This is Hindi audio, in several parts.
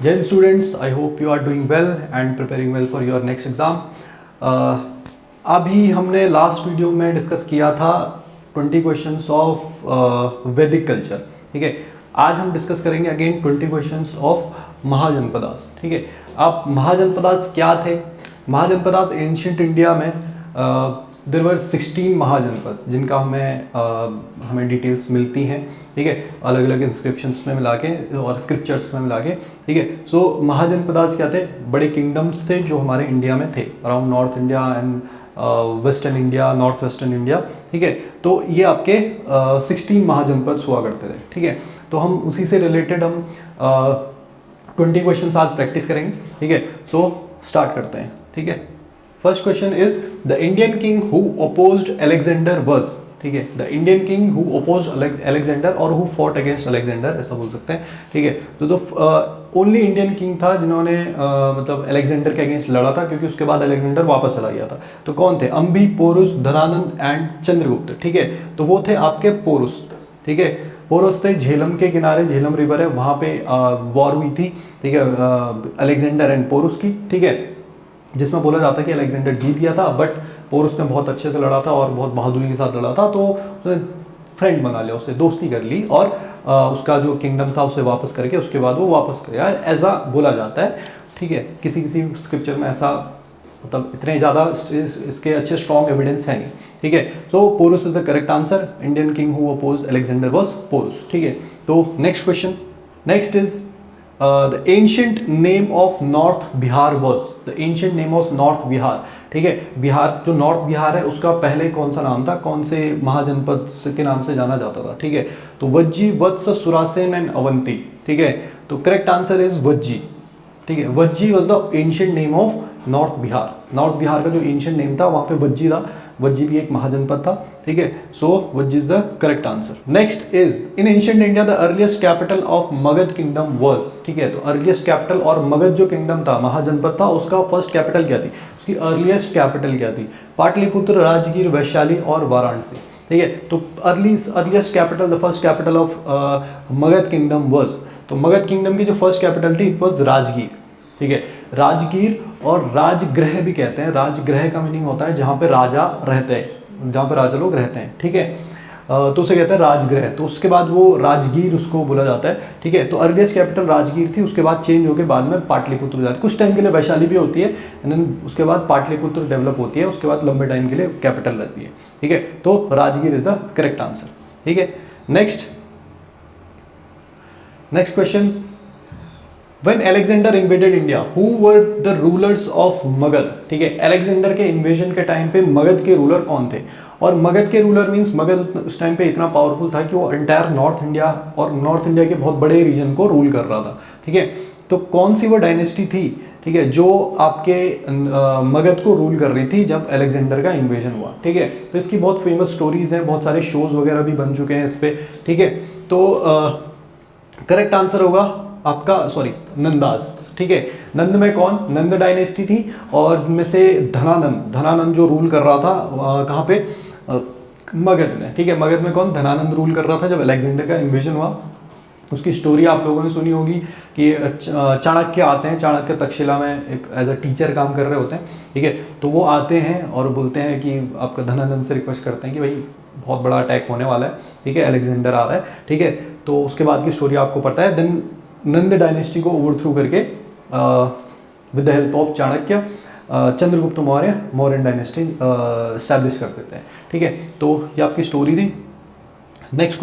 Jai Hind students, I hope you are doing well and preparing well for your next exam. अभी हमने लास्ट वीडियो में डिस्कस किया था 20 क्वेश्चंस ऑफ वैदिक कल्चर, ठीक है। आज हम डिस्कस करेंगे अगेन 20 क्वेश्चंस ऑफ महाजनपदास, ठीक है। अब महाजनपदास क्या थे? महाजनपदास एंशिएंट इंडिया में देयर वर 16 महाजनपद जिनका हमें डिटेल्स मिलती हैं, ठीक है, अलग अलग इंस्क्रिप्शंस में मिला के और स्क्रिप्चर्स में मिला के, ठीक है। सो महाजनपदास क्या थे? बड़े किंगडम्स थे जो हमारे इंडिया में थे, around north India and western India, north western India, ठीक है। तो ये आपके 16 महाजनपद हुआ करते थे, ठीक है। तो हम उसी से रिलेटेड हम 20 क्वेश्चंस आज प्रैक्टिस करेंगे, ठीक है। सो स्टार्ट करते हैं, ठीक है। First question is the Indian king who opposed Alexander was, ठीक है। The Indian king who opposed Alexander और हु फॉट अगेंस्ट अलेक्जेंडर, ऐसा बोल सकते हैं, ठीक है। तो ओनली इंडियन किंग था जिन्होंने मतलब अलेक्जेंडर के अगेंस्ट लड़ा था, क्योंकि उसके बाद अलेक्जेंडर वापस चला गया था। तो कौन थे? अंबी, पोरुस, धनानंद एंड चंद्रगुप्त, ठीक है। तो वो थे आपके पोरुस, ठीक है। पोरुस थे झेलम के किनारे, झेलम रिवर है, वहाँ पे वॉर हुई थी, ठीक है, अलेक्जेंडर एंड पोरुस की, ठीक है, जिसमें बोला जाता है कि अलेक्जेंडर जीत गया था, बट पोरुस ने बहुत अच्छे से लड़ा था और बहुत बहादुरी के साथ लड़ा था। तो उसने फ्रेंड बना लिया, उससे दोस्ती कर ली और उसका जो किंगडम था उसे वापस करके उसके बाद वो वापस गया, ऐसा बोला जाता है, ठीक है। किसी किसी स्क्रिप्चर में ऐसा मतलब इतने ज़्यादा इसके अच्छे स्ट्रॉन्ग एविडेंस है नहीं, ठीक है। So Porus is the correct answer. Indian king who opposed Alexander was Porus, ठीक है। तो next question, next is the ancient name of north Bihar was, the ancient name of north Bihar, ठीक है। बिहार जो नॉर्थ बिहार है उसका पहले कौन सा नाम था, कौन से महाजनपद के नाम से जाना जाता था, ठीक है। तो वज्जी, वत्स, सुरासेन एंड अवंती, ठीक है। तो करेक्ट आंसर इज वज्जी, ठीक है। Vajji was the ancient name of north Bihar. North Bihar का जो एंशिएंट नेम था वहाँ पे वज्जी था, वज्जी भी एक महाजनपद था, ठीक है। So Vajji is the correct answer. Next is in ancient India the earliest capital of Magadha kingdom was, ठीक है। तो अर्लीस्ट कैपिटल और मगध जो किंगडम था, महाजनपद था, उसका फर्स्ट कैपिटल क्या थी, उसकी अर्लीस्ट कैपिटल क्या थी? पाटलिपुत्र, राजगीर, वैशाली और वाराणसी, ठीक है। तो earliest capital, the first capital of Magadha kingdom was, तो मगध किंगडम की जो फर्स्ट कैपिटल थी इट वाज राजगीर, ठीक है। राजगीर और राजगृह भी कहते हैं। राजगृह का मीनिंग होता है जहाँ पे राजा रहते हैं, जहाँ पे राजा लोग रहते हैं, ठीक है। तो उसे कहते हैं राजगृह। तो उसके बाद वो राजगीर उसको बोला जाता है, ठीक है। तो अर्लीस्ट कैपिटल राजगीर थी, उसके बाद चेंज होकर बाद में पाटलिपुत्र हो जाती है। कुछ टाइम के लिए वैशाली भी होती है एंड देन उसके बाद पाटलिपुत्र डेवलप होती है, उसके बाद लंबे टाइम के लिए कैपिटल रहती है, ठीक है। तो Rajgir is the correct answer, ठीक है। Next question, When Alexander invaded India, who were the rulers of Magad, ठीक है। अलेक्जेंडर के इन्वेजन के टाइम पे मगध के रूलर कौन थे? और मगध के रूलर मींस मगध उस टाइम पे इतना पावरफुल था कि वो एंटायर नॉर्थ इंडिया और नॉर्थ इंडिया के बहुत बड़े रीजन को रूल कर रहा था, ठीक है। तो कौन सी वो डायनेस्टी थी, ठीक है, जो आपके मगध को रूल कर रही थी जब अलेक्जेंडर का इन्वेजन हुआ, ठीक है। तो इसकी बहुत फेमस स्टोरीज हैं, बहुत सारे शोज वगैरह भी बन चुके हैं इस पर, ठीक है। तो करेक्ट आंसर होगा आपका, सॉरी, नंदास, ठीक है। नंद में कौन? नंद डायनेस्टी थी और इनमें से धनानंद जो रूल कर रहा था कहाँ पे? मगध में, ठीक है। मगध में कौन? धनानंद रूल कर रहा था जब अलेक्जेंडर का इन्वेजन हुआ। उसकी स्टोरी आप लोगों ने सुनी होगी कि चाणक्य आते हैं, चाणक्य तक्षशिला में एक एज अ टीचर काम कर रहे होते हैं, ठीक है। तो वो आते हैं और बोलते हैं कि आपका धनानंद से रिक्वेस्ट करते हैं कि भाई बहुत बड़ा अटैक होने वाला है, ठीक है, अलेक्जेंडर आ रहा है, ठीक है। तो उसके बाद की स्टोरी आपको पता है। देन नंद डायनेस्टी को ओवरथ्रू करके with the help of Chanakya Chandragupta Maurya Mauryan dynasty establish कर देते हैं, ठीक है। तो ये आपकी स्टोरी थी। Next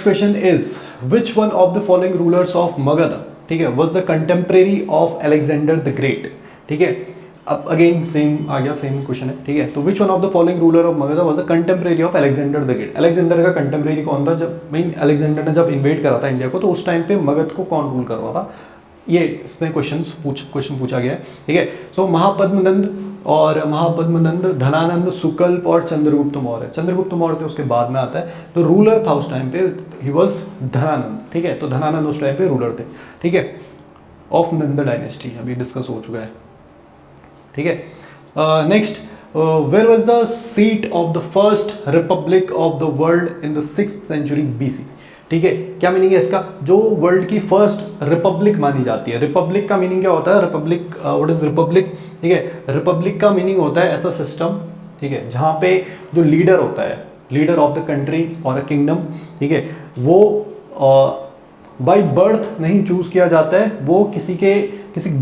question is which one of the following rulers of Magadha, ठीक है, was the contemporary of Alexander the great, ठीक है। अब अगेन सेम आ गया, सेम क्वेश्चन है, ठीक है। तो विच one of the following ruler of Magadh was the contemporary of Alexander the great? Alexander का कंटेम्प्रेरी कौन था? जब मीन अलेक्जेंडर ने जब इन्वेड करा था इंडिया को, तो उस टाइम पे मगध को कौन रूल कर रहा था? ये इसमें क्वेश्चन पूछा गया है, ठीक है। सो महापद्मनंद, धनानंद, सुकल्प और चंद्रगुप्त मौर्य। चंद्रगुप्त मौर्य थे उसके बाद में आता है। तो रूलर था उस टाइम पे, ही वाज धनानंद, ठीक है। तो धनानंद उस टाइम पे रूलर थे, ठीक है, ऑफ नंद डायनेस्टी, अभी डिस्कस हो चुका है, ठीक है। Next, where was the seat of the first republic of the world in the 6th century BC, ठीक है, क्या मीनिंग है इसका? जो वर्ल्ड की फर्स्ट रिपब्लिक मानी जाती है। रिपब्लिक का मीनिंग क्या होता है? Republic, what is Republic? ठीक है, रिपब्लिक का मीनिंग होता है ऐसा सिस्टम, ठीक है, जहाँ पे जो लीडर होता है, लीडर ऑफ द कंट्री और अ किंगडम, ठीक है, वो बाय बर्थ नहीं चूज किया जाता है, वो किसी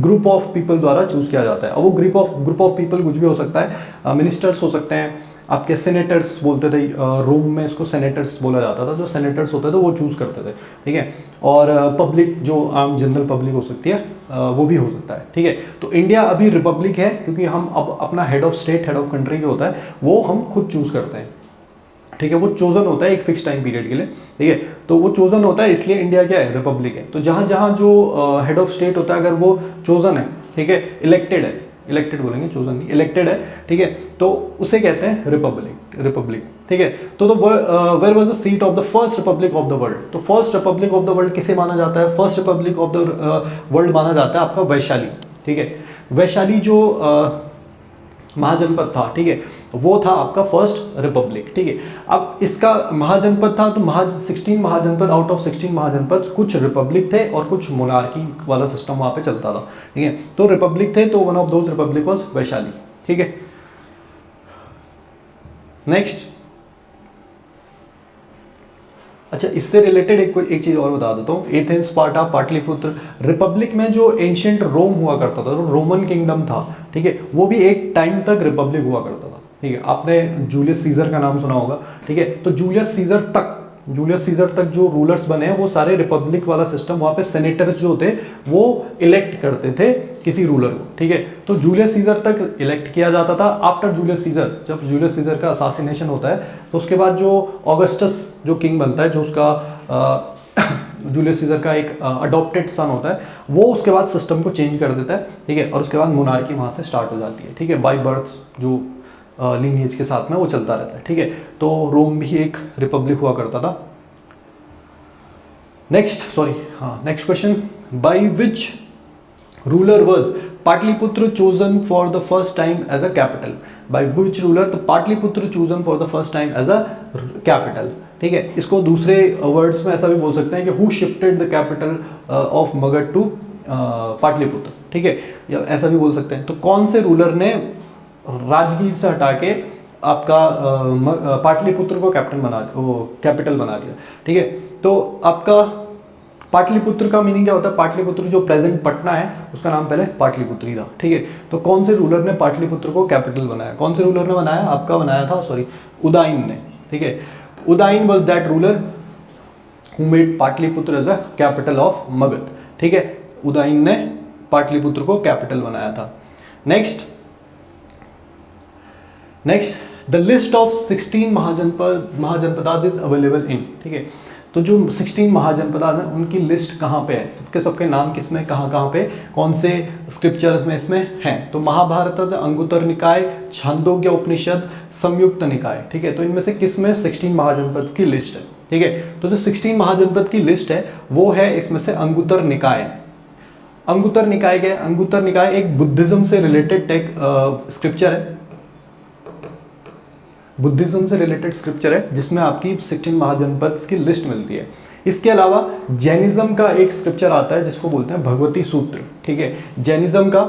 ग्रुप ऑफ पीपल द्वारा चूज किया जाता है। अब वो ग्रुप ऑफ पीपल कुछ भी हो सकता है, मिनिस्टर्स हो सकते हैं, आपके सेनेटर्स बोलते थे, रोम में इसको सेनेटर्स बोला जाता था, जो सेनेटर्स होते थे वो चूज करते थे, ठीक है, और पब्लिक जो आम जनरल पब्लिक हो सकती है, वो भी हो सकता है, ठीक है। तो इंडिया अभी रिपब्लिक है क्योंकि हम अब अपना head of state, head of country जो होता है वो हम खुद चूज करते हैं, ठीक है, वो चोजन होता है एक फिक्स टाइम पीरियड के लिए, ठीक है, तो वो चोजन होता है, इसलिए इंडिया क्या है? रिपब्लिक है। तो जहां जहां जो हेड ऑफ स्टेट होता है अगर वो चोजन है, ठीक है, इलेक्टेड है, इलेक्टेड बोलेंगे, चोजन नहीं, इलेक्टेड है, ठीक है, तो उसे कहते हैं रिपब्लिक, ठीक है। तो where was the seat of the first republic of the world? तो first republic of the world किसे माना जाता है? First republic of the world माना जाता है आपका वैशाली, ठीक है। वैशाली जो महाजनपद था, ठीक है, वो था आपका फर्स्ट रिपब्लिक, ठीक है। अब इसका महाजनपद था, तो 16 महाजनपद, आउट ऑफ 16 महाजनपद कुछ रिपब्लिक थे और कुछ मोनार्की वाला सिस्टम वहां पे चलता था, ठीक है। तो रिपब्लिक थे, तो one of those Republic was Vaishali, ठीक है। नेक्स्ट, अच्छा, इससे रिलेटेड एक चीज और बता देता हूँ। एथेंस, स्पार्टा, पाटलिपुत्र, रिपब्लिक में जो एंशियंट रोम हुआ करता था, जो रोमन किंगडम था, ठीक है, वो भी एक टाइम तक रिपब्लिक हुआ करता था, ठीक है। आपने जूलियस सीजर का नाम सुना होगा, ठीक है, तो जूलियस सीजर तक जो रूलर्स बने हैं वो सारे रिपब्लिक वाला सिस्टम, वहां पे सेनेटर्स जो थे वो इलेक्ट करते थे किसी रूलर को, ठीक है। तो जूलियस सीजर तक इलेक्ट किया जाता था। आफ्टर जूलियस सीजर, जब जूलियस सीजर का असासिनेशन होता है, तो उसके बाद जो ऑगस्टस जो किंग बनता है, जो उसका जूलियस सीजर का एक अडॉप्टेड सन होता है, वो उसके बाद सिस्टम को चेंज कर देता है, ठीक है, और उसके बाद मोनार्की वहां से स्टार्ट हो जाती है, ठीक है, बाय बर्थ जो लीनिएज के साथ में वो चलता रहता है, ठीक है। तो रोम भी एक रिपब्लिक हुआ करता था। Next question, by which ruler was Pataliputra chosen for the first time as a capital? By which ruler the Pataliputra chosen for the first time as a capital, ठीक है। इसको दूसरे वर्ड्स में ऐसा भी बोल सकते हैं कि who shifted the capital of Magadha to Pataliputra, ठीक है, या ऐसा भी बोल सकते हैं। तो कौन से रूलर ने राजगीर से हटा के आपका पाटलिपुत्र को कैपिटल बना दिया, ठीक है। तो आपका पाटलिपुत्र का मीनिंग क्या होता है? पाटलिपुत्र जो प्रेजेंट पटना है, उसका नाम पहले पाटलिपुत्री था, ठीक है। तो कौन से रूलर ने पाटलिपुत्र को कैपिटल बनाया? कौन से रूलर ने बनाया? आपका बनाया था, उदयन ने, ठीक है। Udayan was that ruler who made Pataliputra as a capital of Magadha, ठीक है। उदयन ने पाटलिपुत्र को कैपिटल बनाया था। Next, the list of 16 Mahajanapadas is available in, ठीक है। तो जो 16 महाजनपदास हैं उनकी लिस्ट कहाँ पे है? सबके नाम किसमें, कहाँ पे, कौन से स्क्रिप्चर्स में इसमें हैं? तो महाभारत, अंगुत्तर निकाय, छांदोग्य उपनिषद, संयुक्त निकाय, ठीक है। तो इनमें से किसमें 16 महाजनपद की लिस्ट है, ठीक है। तो जो 16 महाजनपद की लिस्ट है वो है इसमें से अंगुत्तर निकाय। अंगुत्तर निकाय क्या है? अंगुत्तर निकाय एक बुद्धिज्म से रिलेटेड एक स्क्रिप्चर है, बुद्धिज्म से रिलेटेड स्क्रिप्चर है, जिसमें आपकी 16 महाजनपद की लिस्ट मिलती है। इसके अलावा जैनिज्म का एक स्क्रिप्चर आता है जिसको बोलते हैं भगवती सूत्र, ठीक है। जैनिज्म का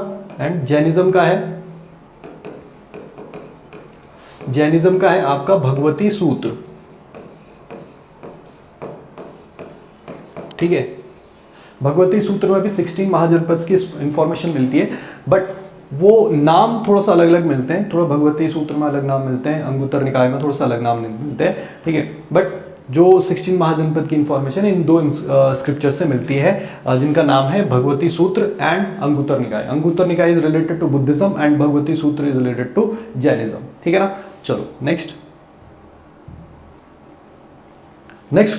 है आपका भगवती सूत्र, ठीक है। भगवती सूत्र में भी 16 महाजनपद की इंफॉर्मेशन मिलती है, बट वो नाम थोड़ा सा अलग अलग मिलते हैं। थोड़ा भगवती सूत्र में अलग नाम मिलते हैं, अंगुत्तर निकाय में थोड़ा सा अलग नाम मिलते हैं, ठीक है। बट जो 16 महाजनपद की इंफॉर्मेशन इन दो स्क्रिप्चर से मिलती है, जिनका नाम है भगवती सूत्र and Anguttara Nikaya. Anguttara Nikaya is related to Buddhism and Bhagavati Sutra is related to Jainism, ठीक है ना। चलो next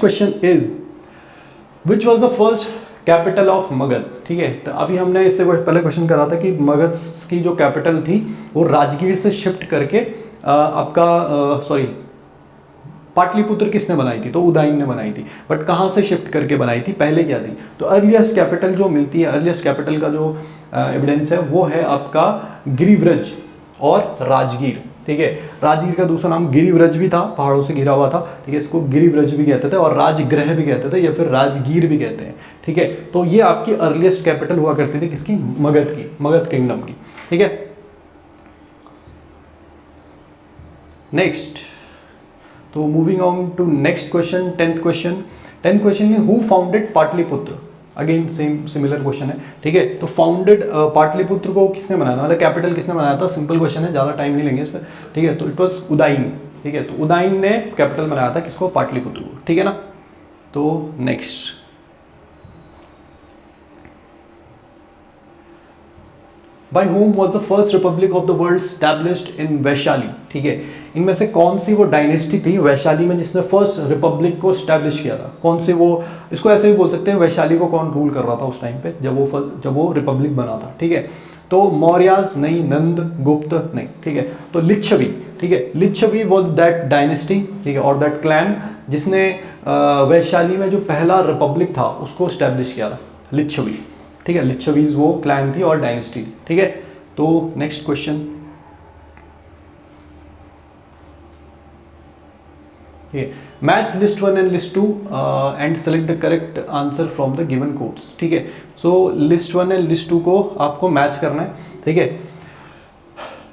question is which was the first capital of Magadha, ठीक है। तो अभी हमने इससे पहले क्वेश्चन करा था कि मगध की जो कैपिटल थी वो राजगीर से शिफ्ट करके पाटलिपुत्र किसने बनाई थी? तो उदयन ने बनाई थी। बट कहाँ से शिफ्ट करके बनाई थी? पहले क्या थी? तो अर्लीस्ट कैपिटल जो मिलती है, अर्लीस्ट कैपिटल का जो एविडेंस है वो है आपका गिरिव्रज और राजगीर, ठीक है। राजगीर का दूसरा नाम गिरिव्रज भी था, पहाड़ों से घिरा हुआ था, ठीक है, इसको गिरिव्रज भी कहते थे और राजगृह भी कहते थे या फिर राजगीर भी कहते हैं, ठीक है। तो ये आपकी अर्लीस्ट कैपिटल हुआ करती थी किसकी, मगध की, मगध किंगडम की, ठीक है। नेक्स्ट, तो moving on to next question, 10th question. 10th question में who founded Pataliputra, again same similar question है, ठीक है। तो फाउंडेड पाटलिपुत्र को किसने बनाया था, मतलब कैपिटल किसने बनाया था, सिंपल क्वेश्चन है, ज़्यादा टाइम नहीं लेंगे इस पर, ठीक है। तो इट वॉज उदाइन, ठीक है। तो उदाइन ने कैपिटल बनाया था किसको, पाटलिपुत्र को, ठीक है ना। तो next, by whom was the first republic of the world established in Vaishali, ठीक है। इनमें से कौन सी वो डायनेस्टी थी वैशाली में जिसने फर्स्ट रिपब्लिक को स्टैब्लिश किया था, कौन सी वो, इसको ऐसे भी बोल सकते हैं वैशाली को कौन रूल कर रहा था उस टाइम पे जब वो रिपब्लिक बना था, ठीक है। तो मौर्याज नहीं, नंद, गुप्त नहीं, ठीक है। तो लिच्छवी, ठीक है, लिच्छवी वॉज दैट डायनेस्टी, ठीक है, और दैट क्लैन जिसने वैशाली में जो पहला रिपब्लिक था उसको स्टैब्लिश किया था, लिच्छवी, ठीक है। लिच्छवीज वो क्लैन थी और डायनेस्टी थी, ठीक है। तो next question, match list 1 and list 2 and select the correct answer from the given codes, ठीक है। सो लिस्ट 1 एंड लिस्ट 2 को आपको मैच करना है, ठीक है।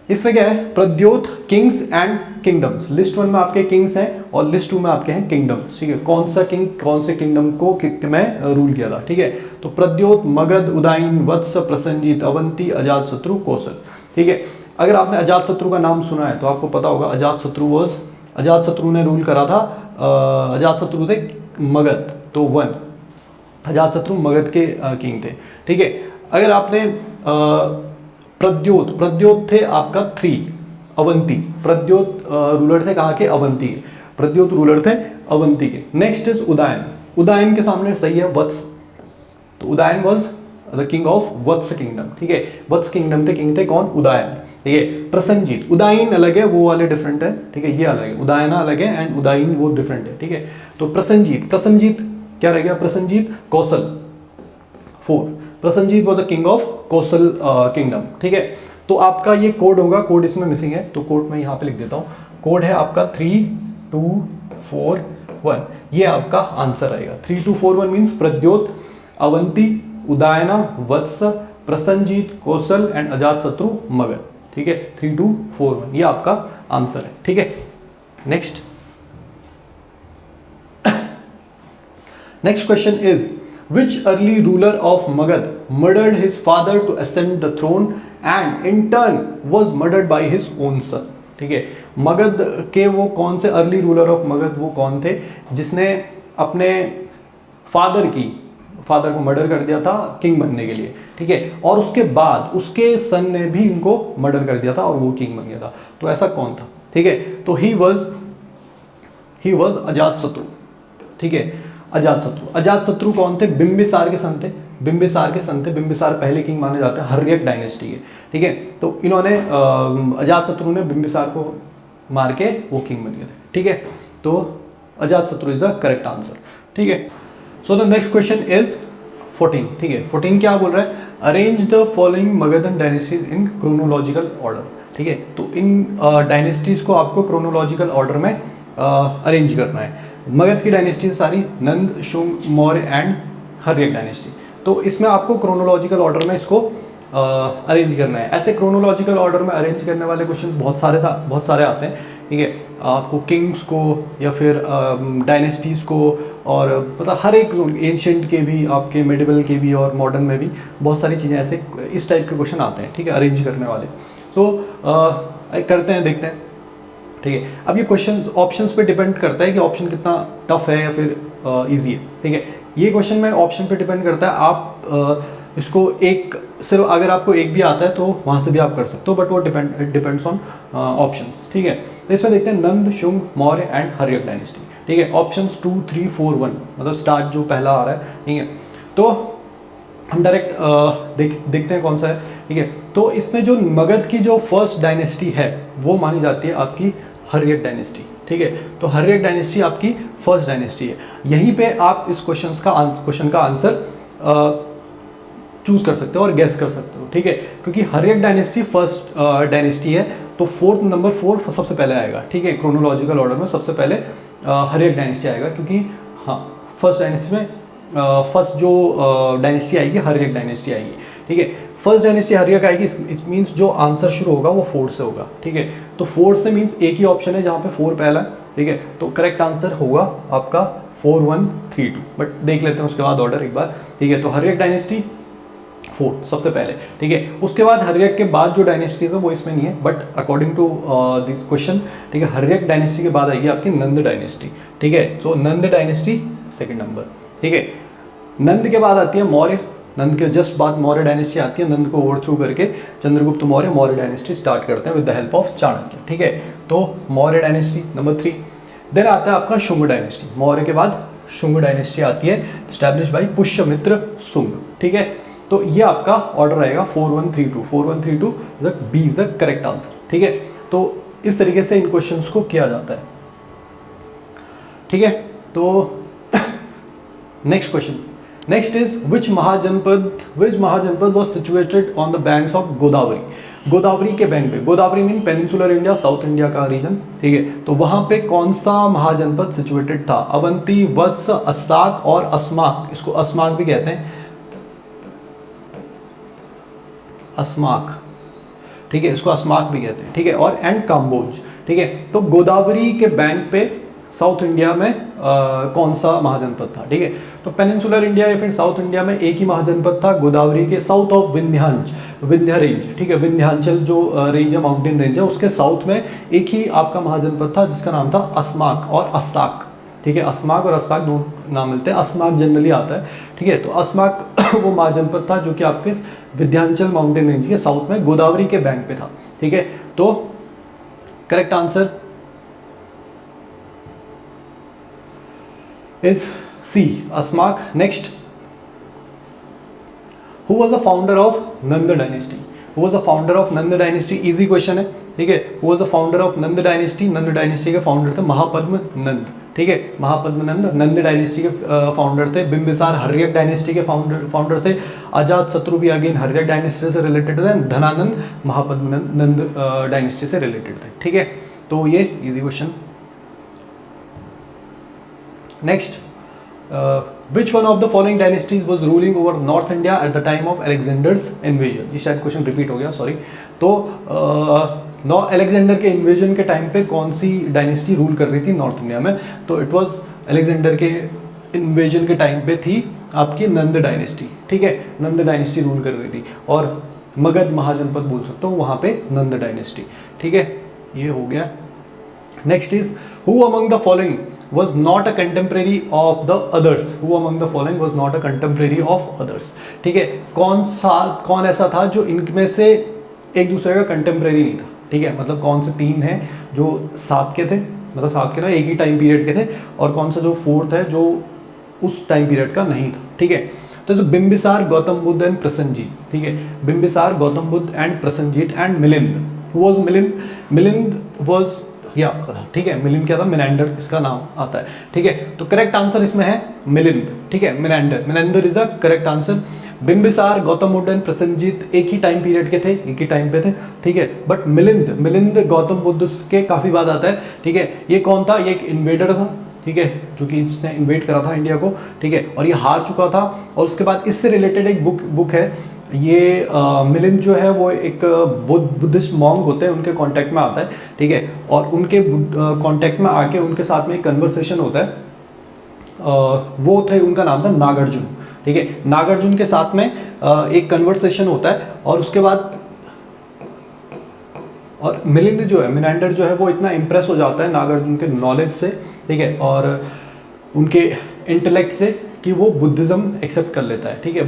इसमें क्या है, Pradyot, Kings and kingdoms. List 1 में आपके किंग्स हैं और लिस्ट 2 में आपके हैं किंगडम्स, ठीक है। कौन सा किंग कौन से किंगडम को में रूल किया था, ठीक है। तो प्रद्योत, मगध, उदाइन, वत्स, प्रसन्नजीत, अवंती, अजातशत्रु, कौशल, ठीक है। अगर आपने अजातशत्रु का नाम सुना है तो आपको पता होगा अजातशत्रु ने रूल करा था, अजातशत्रु थे मगध, तो 1, अजातशत्रु मगध के किंग थे, ठीक है। अगर आपने प्रद्योत थे आपका 3, अवंती, प्रद्योत रूलर थे कहाँ के, अवंती के, प्रद्योत रूलर थे अवंती के। नेक्स्ट इज उदायन, उदायन के सामने सही है वत्स, तो Udayan was the king of Vatsa kingdom, ठीक है। वत्स किंगडम थे, किंग थे कौन, उदायन, ठीक है। प्रसन्नजीत, उदायन अलग है, वो वाले डिफरेंट है, ठीक है, ये अलग है, उदायना अलग है एंड उदायन वो डिफरेंट है, ठीक है। तो प्रसन्नजीत क्या रह गया, प्रसन्नजीत कौशल 4, Prasannajit was the king of Kaushal kingdom, ठीक है। तो आपका ये कोड होगा, कोड इसमें मिसिंग है तो कोड मैं यहाँ पे लिख देता हूँ, कोड है आपका 3, 2, 4, 1, ये आपका आंसर आएगा। 3, 2, 4, 1 मीन्स प्रद्योत, अवंती, उदायना, वत्स, प्रसन्नजीत, कौशल एंड अजातशत्रु, मगध, ठीक है। 3, 2, 4, 1 ये आपका आंसर है, ठीक है। Next, next question is which early ruler of Magad murdered his father to ascend the throne and in turn was murdered by his own son, ठीक है। मगध के वो कौन से अर्ली रूलर ऑफ मगध वो कौन थे जिसने अपने फादर को मर्डर कर दिया था किंग बनने के लिए, ठीक है, और उसके बाद उसके सन ने भी इनको मर्डर कर दिया था और वो किंग बन गया था। तो ऐसा कौन था, ठीक है। तो ही वॉज अजातशत्रु, ठीक है। अजातशत्रु कौन थे, बिंबिसार के सन थे, बिंबिसार पहले किंग माने जाते हैं हर्यक डायनेस्टी के, ठीक है। तो इन्होंने अजातशत्रु ने बिंबिसार को मार के वो किंग बन गए थे, ठीक है। तो Ajatashatru is the correct answer, ठीक है। So the next question is 14, ठीक है। 14 क्या बोल रहा है, arrange the following Magadhan dynasties in chronological order, ठीक है। तो इन डायनेस्टीज को आपको क्रोनोलॉजिकल ऑर्डर में अरेंज करना है। मगध की डायनेस्टी सारी नंद, शुंग, मौर्य एंड हर्यक डायनेस्टी, तो इसमें आपको क्रोनोलॉजिकल ऑर्डर में इसको अरेंज करना है। ऐसे क्रोनोलॉजिकल ऑर्डर में अरेंज करने वाले क्वेश्चन बहुत सारे आते हैं, ठीक है। आपको किंग्स को या फिर डायनेस्टीज़ को और मतलब हर एक एंशिएंट के भी, आपके मेडिवल के भी और मॉडर्न में भी बहुत सारी चीज़ें ऐसे इस टाइप के क्वेश्चन आते हैं, ठीक है, अरेंज करने वाले। तो करते हैं, देखते हैं, ठीक है। अब ये क्वेश्चन ऑप्शंस पे डिपेंड करता है कि ऑप्शन कितना टफ है या फिर इजी है, ठीक है। ये क्वेश्चन में ऑप्शन पे डिपेंड करता है, आप इसको एक सिर्फ अगर आपको एक भी आता है तो वहाँ से भी आप कर सकते हो, बट वो डिपेंड्स ऑन ऑप्शंस, ठीक है। तो इसमें देखते हैं नंद, शुंग, मौर्य एंड हर्यक डायनेस्टी, ठीक है। ऑप्शंस 2, 3, 4, 1 मतलब स्टार्ट जो पहला आ रहा है, ठीक है। तो हम डायरेक्ट देखते हैं कौन सा है, ठीक है। तो इसमें जो मगध की जो फर्स्ट डायनेस्टी है वो मानी जाती है आपकी हर्यक डायनेस्टी, ठीक है। तो हर्यक डायनेस्टी आपकी फर्स्ट डायनेस्टी है। यहीं पे आप इस क्वेश्चन का आंसर चूज कर सकते हो और गेस कर सकते हो, ठीक है, क्योंकि हर्यक डायनेस्टी फर्स्ट डायनेस्टी है तो फोर्थ नंबर 4 सबसे पहले आएगा, ठीक है, क्रोनोलॉजिकल ऑर्डर में सबसे पहले हर्यक डायनेस्टी आएगा, क्योंकि हाँ फर्स्ट डायनेस्टी में फर्स्ट जो डायनेस्टी आएगी हर्यक डायनेस्टी आएगी, ठीक है। फर्स्ट डायनेस्टी हर्यक आएगी, इट मीन्स जो आंसर शुरू होगा वो 4 से होगा, ठीक है। तो 4 से मीन्स एक ही ऑप्शन है जहाँ पे 4 पहला है, ठीक है। तो करेक्ट आंसर होगा आपका 4132, बट देख लेते हैं उसके बाद ऑर्डर एक बार, ठीक है। तो हर्यक डायनेस्टी 4 सबसे पहले, ठीक है। उसके बाद हर्यक के बाद जो डायनेस्टी है वो इसमें नहीं है, but according to this question, ठीक है, हर्यक डायनेस्टी के बाद आएगी आपकी नंद डायनेस्टी, ठीक है। तो नंद डायनेस्टी सेकंड नंबर, ठीक है। नंद के बाद आती है मौर्य, नंद के जस्ट बाद मौर्य डायनेस्टी आती है, नंद को ओवरथ्रू करके चंद्रगुप्त मौर्य मौर्य डायनेस्टी स्टार्ट करते हैं with the help of Chanakya, ठीक है। तो मौर्य डायनेस्टी नंबर 3। देन आता है आपका शुंग डायनेस्टी, मौर्य के बाद शुंग डायनेस्टी आती है, स्टैब्लिश बाई पुष्यमित्र शुंग, ठीक है। तो ये आपका ऑर्डर रहेगा 4132, 4132 B is the correct answer, ठीक है। तो इस तरीके से इन क्वेश्चंस को किया जाता है, ठीक है। तो next question, next is which Mahajanapada was situated on the banks of Godavari, Godavari के बैंक पे, Godavari mean peninsular India, south India का रीजन, ठीक है। तो वहां पे कौन सा महाजनपद सिचुएटेड था? अवंती, वत्स, अस्साक और अस्माक, इसको अस्माक भी कहते हैं, अस्माक, ठीक है, इसको अस्माक भी कहते हैं, ठीक है। और एंड काम्बोज, ठीक है। तो गोदावरी के बैंक पे साउथ इंडिया में कौन सा महाजनपद था, ठीक है। तो पेनिनसुलर इंडिया या फिर साउथ इंडिया में एक ही महाजनपद था, गोदावरी के साउथ ऑफ विंध्य रेंज, ठीक है, विंध्यांचल जो रेंज है, माउंटेन रेंज है, उसके साउथ में एक ही आपका महाजनपद था जिसका नाम था अस्माक और अस्साक, ठीक है। अस्माक और अस्साक दो नाम मिलते हैं, अस्माक जनरली आता है, ठीक है। तो अस्माक वो महाजनपद था जो कि आपके विंध्यांचल माउंटेन रेंज के साउथ में गोदावरी के बैंक पे था, ठीक है। तो correct answer is C, Asmaka. Next, who was the founder of Nanda dynasty? Who was the founder of Nanda dynasty? Easy question है, ठीक है। Who was the founder of Nanda dynasty? Nand dynasty के फाउंडर थे महापद्म नंद, ठीक है, महापद्म नंद नंद डायनेस्टी के फाउंडर थे। बिंबिसार हर्यक डायनेस्टी के फाउंडर थे। अजात शत्रु भी अगेन हर्यक डायनेस्टी से रिलेटेड थे। धनानंद महापद्म नंद डायनेस्टी से रिलेटेड थे, ठीक है। तो ये easy question. Next, which one of the following dynasties was ruling over North India at the time of Alexander's invasion? ये शायद क्वेश्चन रिपीट हो गया, सॉरी। तो अलेक्जेंडर के इन्वेजन के टाइम पे कौन सी डायनेस्टी रूल कर रही थी नॉर्थ इंडिया में? तो इट वाज अलेक्जेंडर के इन्वेजन के टाइम पे थी आपकी नंद डायनेस्टी, ठीक है, नंद डायनेस्टी रूल कर रही थी। और मगध महाजनपद बोल सकते हो वहाँ पे नंद डायनेस्टी, ठीक है, ये हो गया। Next is who among the following was not a contemporary of the others? Who among the following was not a contemporary of others? ठीक है, कौन ऐसा था जो इनमें से एक दूसरे का कंटेम्प्रेरी नहीं था, ठीक है। मतलब कौन से 3 हैं जो साथ के थे, मतलब साथ के ना एक ही टाइम पीरियड के थे, और कौन सा जो 4th है जो उस टाइम पीरियड का नहीं था, ठीक है। तो बिंबिसार, गौतम बुद्ध एंड प्रसन्नजीत, ठीक है, Bimbisara, Gautam Buddha and Prasannajit and Milind. Who was Milind was ये आपका था, ठीक है। मिलिंद क्या था? मिनेंडर इसका नाम आता है, ठीक है। तो करेक्ट आंसर इसमें है मिलिंद, ठीक है, Menander is a correct answer. Bimbisara, Gautam Buddha and Prasannajit एक ही टाइम पीरियड के थे, एक ही टाइम पे थे, ठीक है। बट मिलिंद गौतम बुद्ध के काफी बाद आता है, ठीक है। ये कौन था? ये एक इन्वेडर था, ठीक है, जो कि इसने इन्वेड करा था इंडिया को, ठीक है, और ये हार चुका था। और उसके बाद इससे रिलेटेड एक बुक है, ये मिलिंद जो है वो एक बुद्धिस्ट मॉन्क होते हैं, उनके कांटेक्ट में आता है, ठीक है। और उनके कांटेक्ट में आके उनके साथ में एक कन्वर्सेशन होता है, वो थे, उनका नाम था नागार्जुन, ठीक है। नागार्जुन के साथ में एक कन्वर्सेशन होता है, और उसके बाद और मिलिंद जो है, मिनेंडर जो है, वो इतना इम्प्रेस हो जाता है नागार्जुन के नॉलेज से, ठीक है, और उनके इंटेलेक्ट से, कि वो बुद्धिज्म एक्सेप्ट कर लेता है, ठीक है,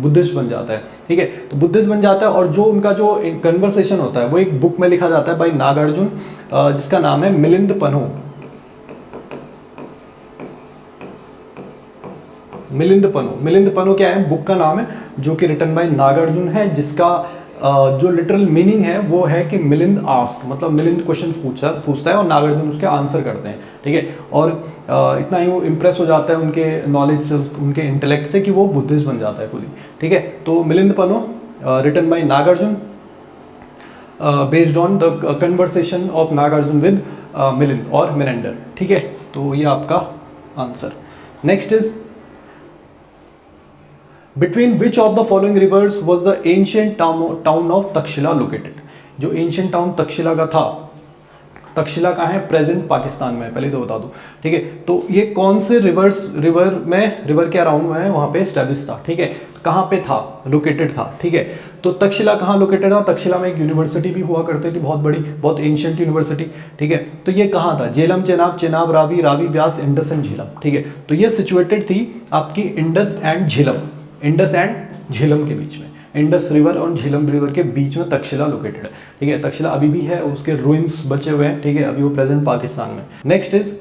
बुद्धिस्ट बन जाता है, ठीक है। तो बुद्धिस्ट बन जाता है, और जो उनका जो कन्वर्सेशन होता है वो एक बुक में लिखा जाता है बाय नागार्जुन, जिसका नाम है मिलिंद पनो। मिलिंद पनो क्या है? बुक का नाम है, जो कि रिटन बाय नागार्जुन है, जिसका जो लिटरल मीनिंग है वो है कि मिलिंद आस्क, मतलब मिलिंद क्वेश्चन पूछता है और नागार्जुन उसके आंसर करते हैं, ठीक है। और इतना ही वो इम्प्रेस हो जाता है उनके नॉलेज से, उनके इंटेलेक्ट से, कि वो बुद्धिस्ट बन जाता है खुद ही, ठीक है। तो Milinda Panho written by Nagarjuna. Based on the conversation of Nagarjuna with Milind और मिनेंडर। ठीक है, तो ये आपका आंसर। Next is between which of the following rivers was the ancient town of Takshashila located. जो एंशियंट टाउन तक्षशिला का था, तक्षशिला कहाँ है, प्रेजेंट पाकिस्तान में, पहले तो बता दूं। ठीक है, तो ये कौन से रिवर के अराउंड में है, वहां पे स्टैब्लिश था। ठीक है, कहाँ पे था, लोकेटेड था। ठीक है, तो तक्षशिला कहाँ लोकेटेड था, तक्षशिला में एक यूनिवर्सिटी भी हुआ करती थी, बहुत बड़ी, बहुत एंशियंट यूनिवर्सिटी। ठीक है, तो ये कहाँ था, झेलम, चेनाब, चेनाब, रावी, रावी, व्यास, इंडस एंड झेलम। ठीक है, तो ये सिचुएटेड थी आपकी Indus and Jhelum, Indus and Jhelum के बीच में, इंडस रिवर और झेलम रिवर के बीच में तक्षशिला लोकेटेड है। ठीक है, तक्षशिला अभी भी है, उसके रूइंस बचे हुए हैं। ठीक है, अभी वो प्रेजेंट पाकिस्तान में। Next is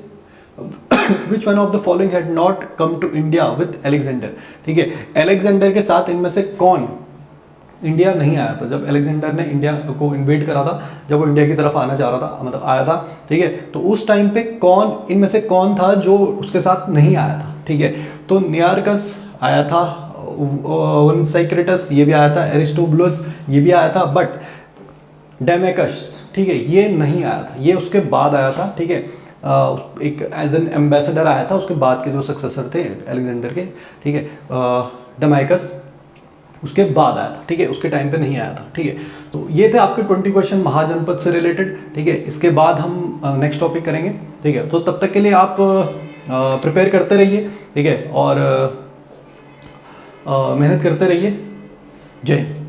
which one of the following had not come to India with Alexander. ठीक है, अलेक्जेंडर के साथ इनमें से कौन इंडिया नहीं आया था, जब अलेक्जेंडर ने इंडिया को इन्वेड करा था, जब वो इंडिया की तरफ आना चाह रहा था, मतलब आया था। ठीक है, तो उस टाइम पे कौन, इनमें से कौन था जो उसके साथ नहीं आया था। ठीक है, तो नियार्कस आया था, साइक्रेटस ये भी आया था, एरिस्टोबुलस ये भी आया था, बट डेमेकस, ठीक है, ये नहीं आया था, ये उसके बाद आया था। ठीक है, एक एज एन एम्बेसडर आया था, उसके बाद के जो सक्सेसर थे अलेक्जेंडर के। ठीक है, डेमेकस उसके बाद आया था। ठीक है, उसके टाइम पे नहीं आया था। ठीक है, तो ये थे आपके 20 क्वेश्चन महाजनपद से रिलेटेड। ठीक है, इसके बाद हम नेक्स्ट टॉपिक करेंगे। ठीक है, तो तब तक के लिए आप प्रिपेयर करते रहिए। ठीक है, और मेहनत करते रहिए। जय हिंद।